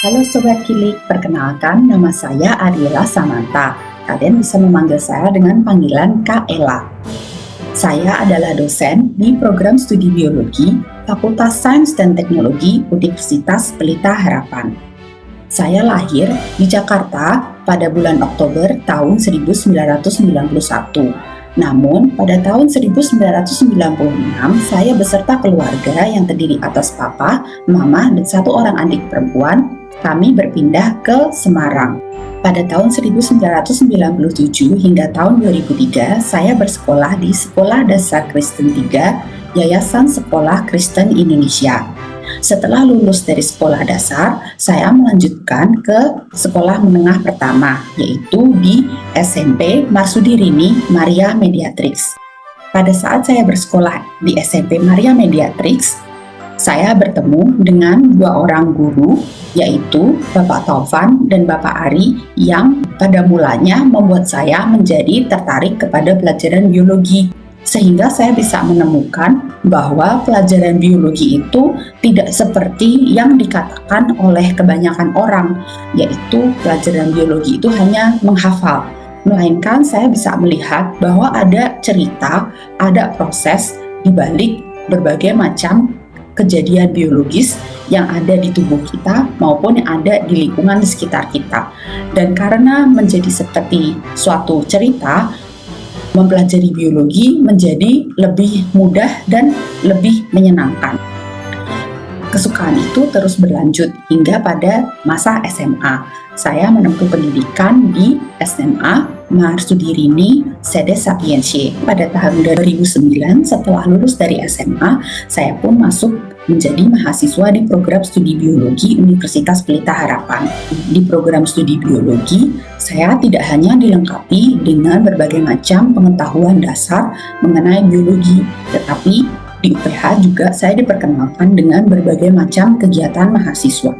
Halo Sobat Kilik, perkenalkan nama saya Ariela Samanta. Kalian bisa memanggil saya dengan panggilan Kak Ella. Saya adalah dosen di program studi biologi Fakultas Sains dan Teknologi Universitas Pelita Harapan. Saya lahir di Jakarta pada bulan Oktober tahun 1991. Namun, pada tahun 1996, saya beserta keluarga yang terdiri atas papa, mama, dan satu orang adik perempuan, kami berpindah ke Semarang. Pada tahun 1997 hingga tahun 2003, saya bersekolah di Sekolah Dasar Kristen 3, Yayasan Sekolah Kristen Indonesia. Setelah lulus dari sekolah dasar, saya melanjutkan ke sekolah menengah pertama, yaitu di SMP Marsudi Rini Maria Mediatrix. Pada saat saya bersekolah di SMP Maria Mediatrix, saya bertemu dengan dua orang guru, yaitu Bapak Taufan dan Bapak Ari, yang pada mulanya membuat saya menjadi tertarik kepada pelajaran biologi, sehingga saya bisa menemukan bahwa pelajaran biologi itu tidak seperti yang dikatakan oleh kebanyakan orang, yaitu pelajaran biologi itu hanya menghafal, melainkan saya bisa melihat bahwa ada cerita, ada proses di balik berbagai macam kejadian biologis yang ada di tubuh kita maupun yang ada di lingkungan di sekitar kita. Dan karena menjadi seperti suatu cerita, mempelajari biologi menjadi lebih mudah dan lebih menyenangkan. Kesukaan itu terus berlanjut hingga pada masa SMA. Saya menempuh pendidikan di SMA Marsudi Rini Sede Sapiensie. Pada tahun 2009, setelah lulus dari SMA, saya pun masuk menjadi mahasiswa di program studi biologi Universitas Pelita Harapan. Di program studi biologi, saya tidak hanya dilengkapi dengan berbagai macam pengetahuan dasar mengenai biologi, tetapi di UPH juga saya diperkenalkan dengan berbagai macam kegiatan mahasiswa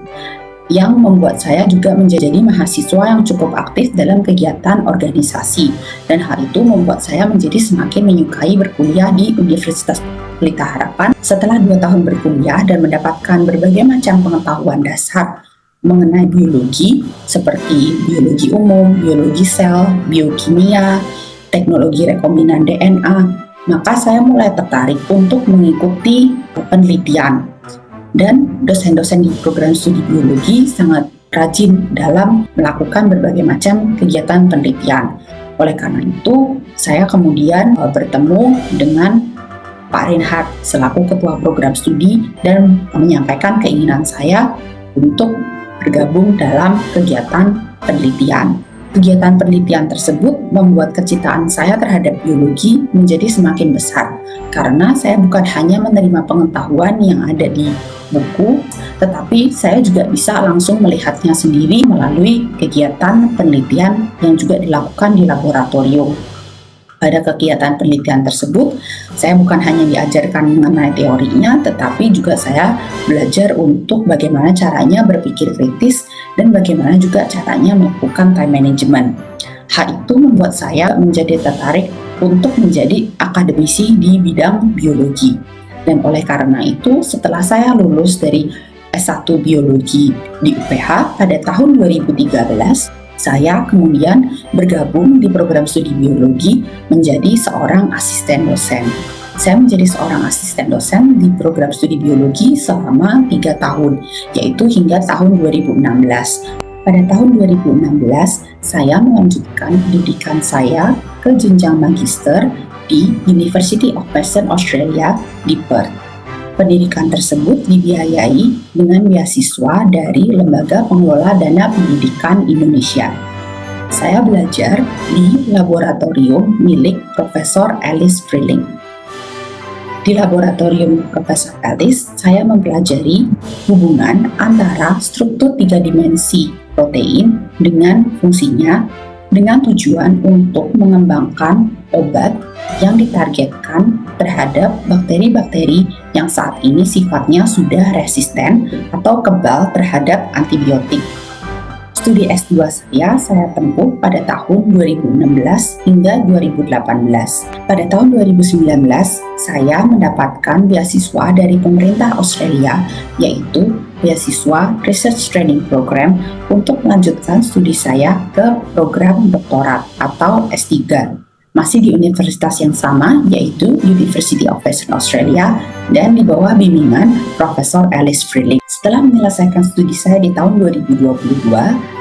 yang membuat saya juga menjadi mahasiswa yang cukup aktif dalam kegiatan organisasi, dan hal itu membuat saya menjadi semakin menyukai berkuliah di Universitas Pelita Harapan. Setelah 2 tahun berkuliah dan mendapatkan berbagai macam pengetahuan dasar mengenai biologi seperti biologi umum, biologi sel, biokimia, teknologi rekombinan DNA, maka saya mulai tertarik untuk mengikuti penelitian. Dan dosen-dosen di program studi biologi sangat rajin dalam melakukan berbagai macam kegiatan penelitian. Oleh karena itu, saya kemudian bertemu dengan Pak Reinhard selaku ketua program studi dan menyampaikan keinginan saya untuk bergabung dalam kegiatan penelitian. Kegiatan penelitian tersebut membuat kecintaan saya terhadap biologi menjadi semakin besar, karena saya bukan hanya menerima pengetahuan yang ada di buku, tetapi saya juga bisa langsung melihatnya sendiri melalui kegiatan penelitian yang juga dilakukan di laboratorium. Pada kegiatan penelitian tersebut, saya bukan hanya diajarkan mengenai teorinya, tetapi juga saya belajar untuk bagaimana caranya berpikir kritis dan bagaimana juga caranya melakukan time management. Hal itu membuat saya menjadi tertarik untuk menjadi akademisi di bidang biologi. Dan oleh karena itu, setelah saya lulus dari S1 Biologi di UPH pada tahun 2013, saya kemudian bergabung di program studi biologi menjadi seorang asisten dosen. Saya menjadi seorang asisten dosen di program studi biologi selama 3 tahun, yaitu hingga tahun 2016. Pada tahun 2016, saya melanjutkan pendidikan saya ke jenjang magister di University of Western Australia di Perth. Pendidikan tersebut dibiayai dengan beasiswa dari Lembaga Pengelola Dana Pendidikan Indonesia. Saya belajar di laboratorium milik Profesor Alice Frilling. Di laboratorium Profesor Alice, saya mempelajari hubungan antara struktur 3 dimensi protein dengan fungsinya, dengan tujuan untuk mengembangkan obat yang ditargetkan terhadap bakteri-bakteri yang saat ini sifatnya sudah resisten atau kebal terhadap antibiotik. Studi S2 saya tempuh pada tahun 2016 hingga 2018. Pada tahun 2019, saya mendapatkan beasiswa dari pemerintah Australia, yaitu beasiswa Research Training Program untuk melanjutkan studi saya ke program doktorat atau S3. Masih di universitas yang sama, yaitu University of Western Australia, dan di bawah bimbingan Profesor Alice Freeling. Setelah menyelesaikan studi saya di tahun 2022,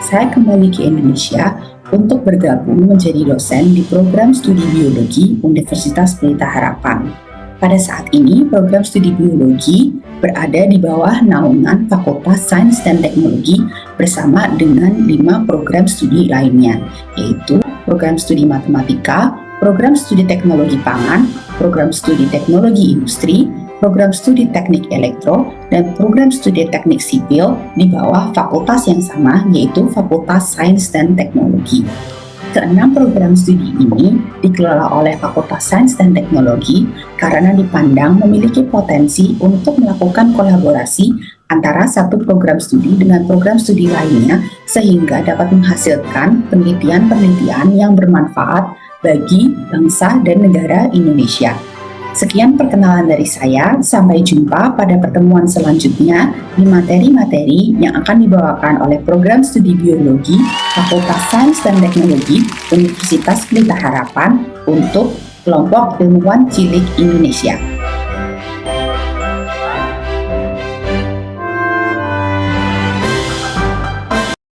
saya kembali ke Indonesia untuk bergabung menjadi dosen di program studi biologi Universitas Pelita Harapan. Pada saat ini, program studi biologi berada di bawah naungan Fakultas Sains dan Teknologi bersama dengan 5 program studi lainnya, yaitu program studi matematika, program studi teknologi pangan, program studi teknologi industri, program studi teknik elektro, dan program studi teknik sipil di bawah fakultas yang sama, yaitu Fakultas Sains dan Teknologi. Keenam program studi ini dikelola oleh Fakultas Sains dan Teknologi karena dipandang memiliki potensi untuk melakukan kolaborasi antara satu program studi dengan program studi lainnya sehingga dapat menghasilkan penelitian-penelitian yang bermanfaat bagi bangsa dan negara Indonesia. Sekian perkenalan dari saya, sampai jumpa pada pertemuan selanjutnya di materi-materi yang akan dibawakan oleh program studi biologi Fakultas Sains dan Teknologi Universitas Pelita Harapan untuk kelompok ilmuwan cilik Indonesia.